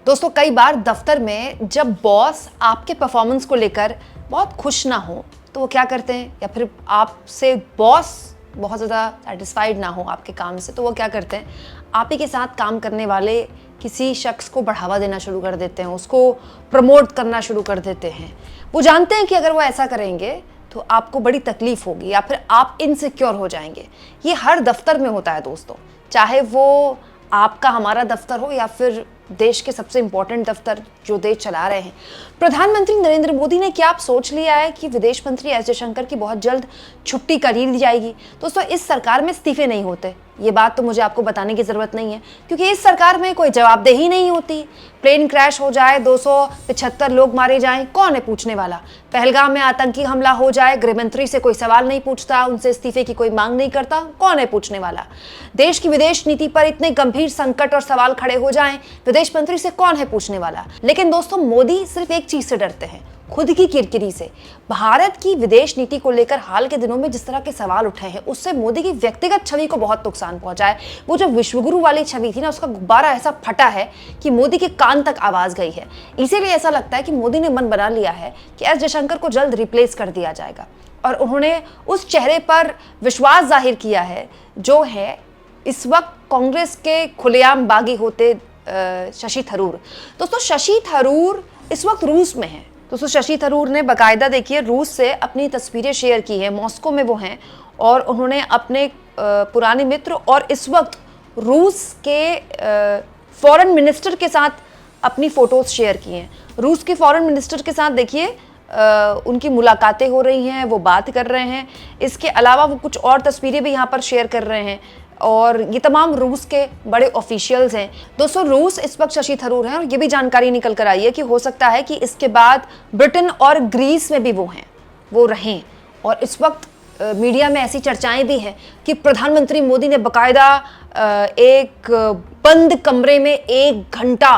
दोस्तों कई बार दफ्तर में जब बॉस आपके परफॉर्मेंस को लेकर बहुत खुश ना हो तो वो क्या करते हैं, या फिर आपसे बॉस बहुत ज़्यादा सेटिस्फाइड ना हो आपके काम से तो वो क्या करते हैं, आप ही के साथ काम करने वाले किसी शख्स को बढ़ावा देना शुरू कर देते हैं, उसको प्रमोट करना शुरू कर देते हैं। वो जानते हैं कि अगर वो ऐसा करेंगे तो आपको बड़ी तकलीफ होगी या फिर आप इनसिक्योर हो जाएंगे। ये हर दफ्तर में होता है दोस्तों, चाहे वो आपका हमारा दफ्तर हो या फिर देश के सबसे इंपॉर्टेंट दफ्तर जो देश चला रहे हैं। प्रधानमंत्री नरेंद्र मोदी ने क्या आप सोच लिया है कि विदेश मंत्री एस जयशंकर की बहुत जल्द छुट्टी कर ली जाएगी? दोस्तों इस सरकार में इस्तीफे नहीं होते, ये बात तो मुझे आपको बताने की जरूरत नहीं है, क्योंकि इस सरकार में कोई जवाबदेही नहीं होती। प्लेन क्रैश हो जाए, 275 लोग मारे जाएं, कौन है पूछने वाला? पहलगाम में आतंकी हमला हो जाए, गृह मंत्री से कोई सवाल नहीं पूछता, उनसे इस्तीफे की कोई मांग नहीं करता, कौन है पूछने वाला? देश की विदेश नीति पर इतने गंभीर संकट और सवाल खड़े हो जाएं, विदेश मंत्री से कौन है पूछने वाला? लेकिन दोस्तों मोदी सिर्फ एक चीज से डरते हैं, खुद की किरकिरी से। भारत की विदेश नीति को लेकर हाल के दिनों में जिस तरह के सवाल उठे हैं उससे मोदी की व्यक्तिगत छवि को बहुत नुकसान पहुंचा है। वो जो विश्वगुरु वाली छवि थी ना, उसका गुब्बारा ऐसा फटा है कि मोदी के कान तक आवाज गई है। इसीलिए ऐसा लगता है कि मोदी ने मन बना लिया है कि एस जयशंकर को जल्द रिप्लेस कर दिया जाएगा, और उन्होंने उस चेहरे पर विश्वास जाहिर किया है जो है इस वक्त कांग्रेस के खुलेआम बागी होते शशि थरूर। दोस्तों शशि थरूर इस वक्त रूस में है। दोस्तों शशि थरूर ने बाकायदा देखिए रूस से अपनी तस्वीरें शेयर की हैं, मॉस्को में वो हैं, और उन्होंने अपने पुराने मित्र और इस वक्त रूस के फॉरेन मिनिस्टर के साथ अपनी फोटोज शेयर की हैं। रूस के फॉरेन मिनिस्टर के साथ देखिए उनकी मुलाकातें हो रही हैं, वो बात कर रहे हैं। इसके अलावा वो कुछ और तस्वीरें भी यहाँ पर शेयर कर रहे हैं, और ये तमाम रूस के बड़े ऑफिशियल्स हैं। दोस्तों रूस इस वक्त शशि थरूर हैं, और ये भी जानकारी निकल कर आई है कि हो सकता है कि इसके बाद ब्रिटेन और ग्रीस में भी वो रहें। और इस वक्त मीडिया में ऐसी चर्चाएं भी हैं कि प्रधानमंत्री मोदी ने बाकायदा एक बंद कमरे में 1 घंटा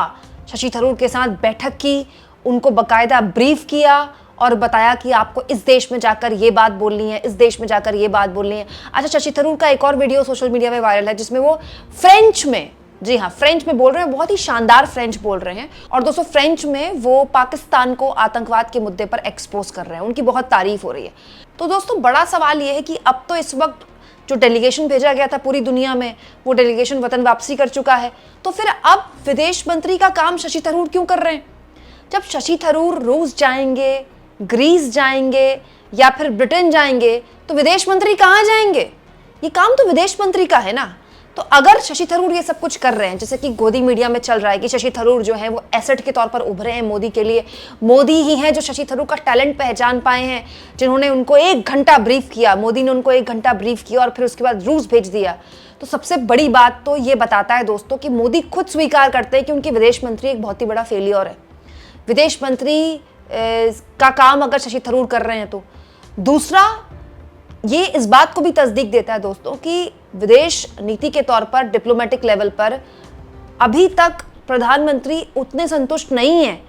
शशि थरूर के साथ बैठक की, उनको बाकायदा ब्रीफ किया और बताया कि आपको इस देश में जाकर ये बात बोलनी है, इस देश में जाकर ये बात बोलनी है। अच्छा, शशि थरूर का एक और वीडियो सोशल मीडिया में वायरल है जिसमें वो फ्रेंच में, जी हाँ फ्रेंच में बोल रहे हैं, बहुत ही शानदार फ्रेंच बोल रहे हैं। और दोस्तों फ्रेंच में वो पाकिस्तान को आतंकवाद के मुद्दे पर एक्सपोज कर रहे हैं, उनकी बहुत तारीफ हो रही है। तो दोस्तों बड़ा सवाल ये है कि अब तो इस वक्त जो डेलीगेशन भेजा गया था पूरी दुनिया में, वो डेलीगेशन वतन वापसी कर चुका है, तो फिर अब विदेश मंत्री का काम शशि थरूर क्यों कर रहे हैं? जब शशि थरूर रूस जाएंगे, ग्रीस जाएंगे या फिर ब्रिटेन जाएंगे तो विदेश मंत्री कहाँ जाएंगे? ये काम तो विदेश मंत्री का है ना। तो अगर शशि थरूर ये सब कुछ कर रहे हैं, जैसे कि गोदी मीडिया में चल रहा है कि शशि थरूर जो है वो एसेट के तौर पर उभरे हैं मोदी के लिए, मोदी ही हैं जो शशि थरूर का टैलेंट पहचान पाए हैं, जिन्होंने उनको 1 घंटा ब्रीफ किया, मोदी ने उनको 1 घंटा ब्रीफ किया और फिर उसके बाद रूस भेज दिया। तो सबसे बड़ी बात तो ये बताता है दोस्तों कि मोदी खुद स्वीकार करते हैं कि उनके विदेश मंत्री एक बहुत ही बड़ा फेलियर है। विदेश मंत्री का काम अगर शशि थरूर कर रहे हैं तो दूसरा ये इस बात को भी तस्दीक देता है दोस्तों कि विदेश नीति के तौर पर, डिप्लोमेटिक लेवल पर अभी तक प्रधानमंत्री उतने संतुष्ट नहीं है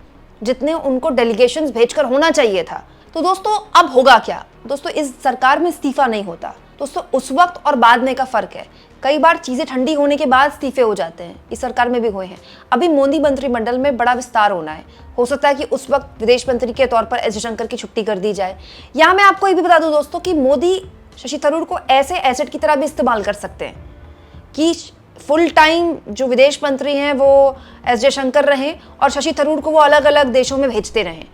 जितने उनको डेलीगेशंस भेजकर होना चाहिए था। तो दोस्तों अब होगा क्या? दोस्तों इस सरकार में इस्तीफा नहीं होता दोस्तों, उस वक्त और बाद में का फर्क है। कई बार चीजें ठंडी होने के बाद इस्तीफे हो जाते हैं, इस सरकार में भी हुए हैं। अभी मोदी मंत्रिमंडल में बड़ा विस्तार होना है, हो सकता है कि उस वक्त विदेश मंत्री के तौर पर एस जयशंकर की छुट्टी कर दी जाए। यहाँ मैं आपको ये भी बता दूं दोस्तों कि मोदी शशि थरूर को ऐसे एसेट की तरह भी इस्तेमाल कर सकते हैं कि फुल टाइम जो विदेश मंत्री हैं वो एस जयशंकर रहें और शशि थरूर को वो अलग अलग देशों में भेजते रहें।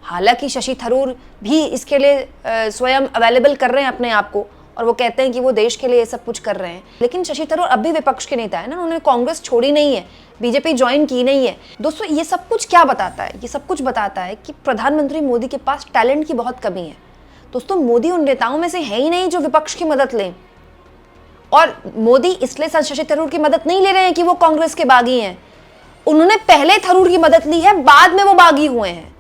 हालांकि शशि थरूर भी इसके लिए स्वयं अवेलेबल कर रहे हैं अपने आप को, और वो कहते हैं कि वो देश के लिए ये सब कुछ कर रहे हैं। लेकिन शशि थरूर अब भी विपक्ष के नेता है ना, उन्होंने कांग्रेस छोड़ी नहीं है, बीजेपी ज्वाइन की नहीं है। दोस्तों ये सब कुछ क्या बताता है? ये सब कुछ बताता है कि प्रधानमंत्री मोदी के पास टैलेंट की बहुत कमी है। दोस्तों मोदी उन नेताओं में से है ही नहीं जो विपक्ष की मदद लें, और मोदी इसलिए शशि थरूर की मदद नहीं ले रहे हैं कि वो कांग्रेस के बागी हैं। उन्होंने पहले थरूर की मदद ली है, बाद में वो बागी हुए हैं।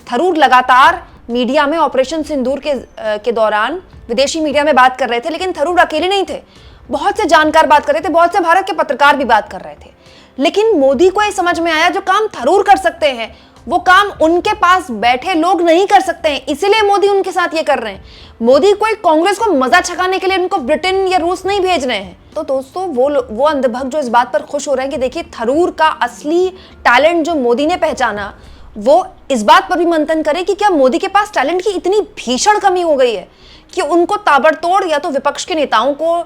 थरूर लगातार मीडिया में ऑपरेशन सिंदूर के दौरान विदेशी मीडिया में बात कर रहे थे, लेकिन थरूर अकेले नहीं थे, बहुत से जानकार बात कर रहे थे, बहुत से भारत के पत्रकार भी बात कर रहे थे। लेकिन मोदी को ये समझ में आया जो काम थरूर कर सकते हैं वो काम उनके पास बैठे लोग नहीं कर सकते हैं, इसीलिए मोदी उनके साथ ये कर रहे हैं। मोदी कोई कांग्रेस को मजा छकाने के लिए उनको ब्रिटेन या रूस नहीं भेज रहे हैं। तो दोस्तों वो अंधभक्त जो इस बात पर खुश हो रहे हैं कि देखिए थरूर का असली टैलेंट जो मोदी ने पहचाना, वो इस बात पर भी मंथन करें कि क्या मोदी के पास टैलेंट की इतनी भीषण कमी हो गई है कि उनको ताबड़तोड़ या तो विपक्ष के नेताओं को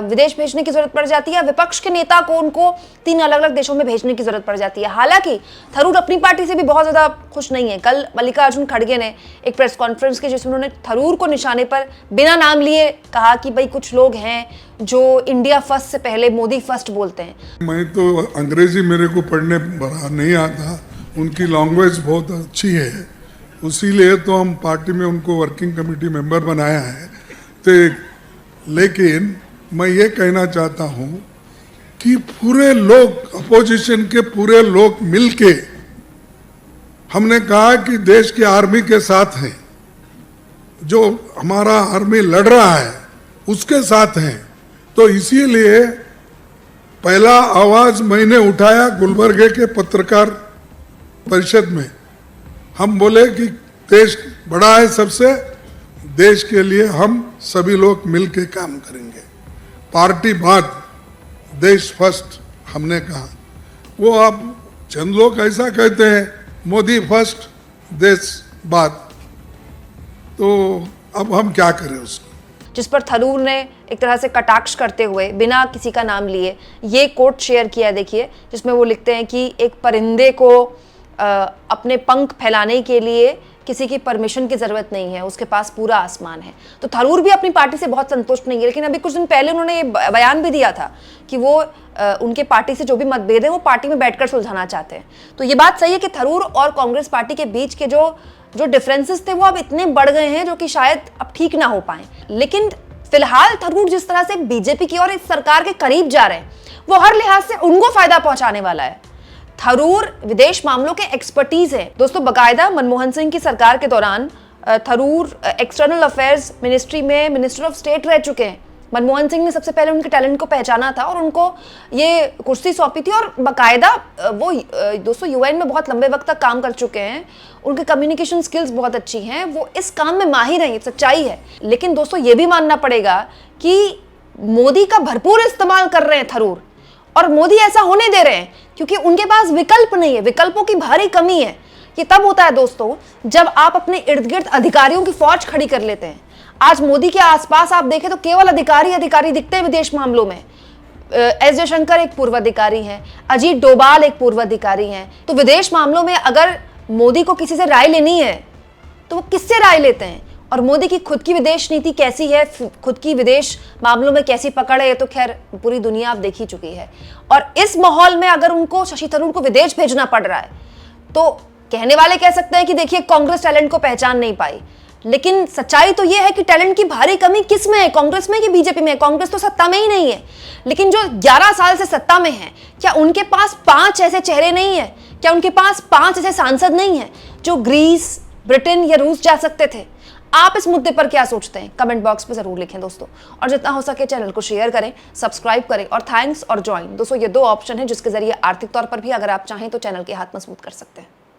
विदेश भेजने की जरूरत पड़ जाती है, या विपक्ष के नेता को उनको 3 अलग अलग देशों में भेजने की जरूरत पड़ जाती है। हालांकि थरूर अपनी पार्टी से भी बहुत ज्यादा खुश नहीं है। कल मल्लिकार्जुन खड़गे ने एक प्रेस कॉन्फ्रेंस की जिसमें उन्होंने थरूर को निशाने पर बिना नाम लिए कहा कि भाई कुछ लोग हैं जो इंडिया फर्स्ट से पहले मोदी फर्स्ट बोलते हैं। मैं तो अंग्रेजी मेरे को पढ़ने बड़ा नहीं आता, उनकी लैंग्वेज बहुत अच्छी है, उसीलिए तो हम पार्टी में उनको वर्किंग कमेटी मेंबर बनाया है। तो लेकिन मैं ये कहना चाहता हूँ कि पूरे लोग, अपोजिशन के पूरे लोग मिलके हमने कहा कि देश की आर्मी के साथ हैं, जो हमारा आर्मी लड़ रहा है उसके साथ हैं। तो इसीलिए पहला आवाज मैंने उठाया गुलबर्गे के पत्रकार परिषद में। हम बोले कि देश बड़ा है सबसे, देश के लिए हम सभी लोग मिलके काम करेंगे, पार्टी बाद देश फर्स्ट हमने कहा। वो अब चंद लोग ऐसा कहते हैं मोदी फर्स्ट देश बाद, तो अब हम क्या करें उसको। जिस पर थरूर ने एक तरह से कटाक्ष करते हुए बिना किसी का नाम लिए ये कोट शेयर किया, देखिए, जिसमें वो लिखते हैं कि एक परिंदे को अपने पंख फैलाने के लिए किसी की परमिशन की जरूरत नहीं है, उसके पास पूरा आसमान है। तो थरूर भी अपनी पार्टी से बहुत संतुष्ट नहीं है, लेकिन अभी कुछ दिन पहले उन्होंने ये बयान भी दिया था कि वो उनके पार्टी से जो भी मतभेद है वो पार्टी में बैठकर सुलझाना चाहते हैं। तो ये बात सही है कि थरूर और कांग्रेस पार्टी के बीच के जो डिफरेंसेस थे वो अब इतने बढ़ गए हैं जो कि शायद अब ठीक ना हो पाए। लेकिन फिलहाल थरूर जिस तरह से बीजेपी की और इस सरकार के करीब जा रहे हैं वो हर लिहाज से उनको फायदा पहुंचाने वाला है। थरूर विदेश मामलों के एक्सपर्टीज है दोस्तों। बकायदा मनमोहन सिंह की सरकार के दौरान थरूर एक्सटर्नल अफेयर्स मिनिस्ट्री में मिनिस्टर ऑफ स्टेट रह चुके हैं। मनमोहन सिंह ने सबसे पहले उनके टैलेंट को पहचाना था और उनको ये कुर्सी सौंपी थी, और बकायदा वो दोस्तों यूएन में बहुत लंबे वक्त तक काम कर चुके हैं, उनके कम्युनिकेशन स्किल्स बहुत अच्छी हैं, वो इस काम में माहिर हैं, ये सच्चाई है। लेकिन दोस्तों ये भी मानना पड़ेगा कि मोदी का भरपूर इस्तेमाल कर रहे हैं थरूर, और मोदी ऐसा होने दे रहे हैं क्योंकि उनके पास विकल्प नहीं है, विकल्पों की भारी कमी है। ये तब होता है दोस्तों जब आप अपने इर्द गिर्द अधिकारियों की फौज खड़ी कर लेते हैं। आज मोदी के आसपास आप देखें तो केवल अधिकारी दिखते हैं विदेश मामलों में। एस जयशंकर एक पूर्व अधिकारी हैं, अजीत डोभाल एक पूर्व अधिकारी हैं। तो विदेश मामलों में अगर मोदी को किसी से राय लेनी है तो वो किससे राय लेते हैं? और मोदी की खुद की विदेश नीति कैसी है, खुद की विदेश मामलों में कैसी पकड़ है, ये तो खैर पूरी दुनिया अब देख ही चुकी है। और इस माहौल में अगर उनको शशि थरूर को विदेश भेजना पड़ रहा है तो कहने वाले कह सकते हैं कि देखिए कांग्रेस टैलेंट को पहचान नहीं पाई, लेकिन सच्चाई तो यह है कि टैलेंट की भारी कमी किस में है, कांग्रेस में कि बीजेपी में? कांग्रेस तो सत्ता में ही नहीं है, लेकिन जो 11 साल से सत्ता में है, क्या उनके पास 5 ऐसे चेहरे नहीं है? क्या उनके पास 5 ऐसे सांसद नहीं है जो ग्रीस, ब्रिटेन या रूस जा सकते थे? आप इस मुद्दे पर क्या सोचते हैं? कमेंट बॉक्स में जरूर लिखें दोस्तों, और जितना हो सके चैनल को शेयर करें, सब्सक्राइब करें, और थैंक्स और ज्वाइन दोस्तों, ये 2 ऑप्शन है जिसके जरिए आर्थिक तौर पर भी अगर आप चाहें तो चैनल के हाथ मजबूत कर सकते हैं।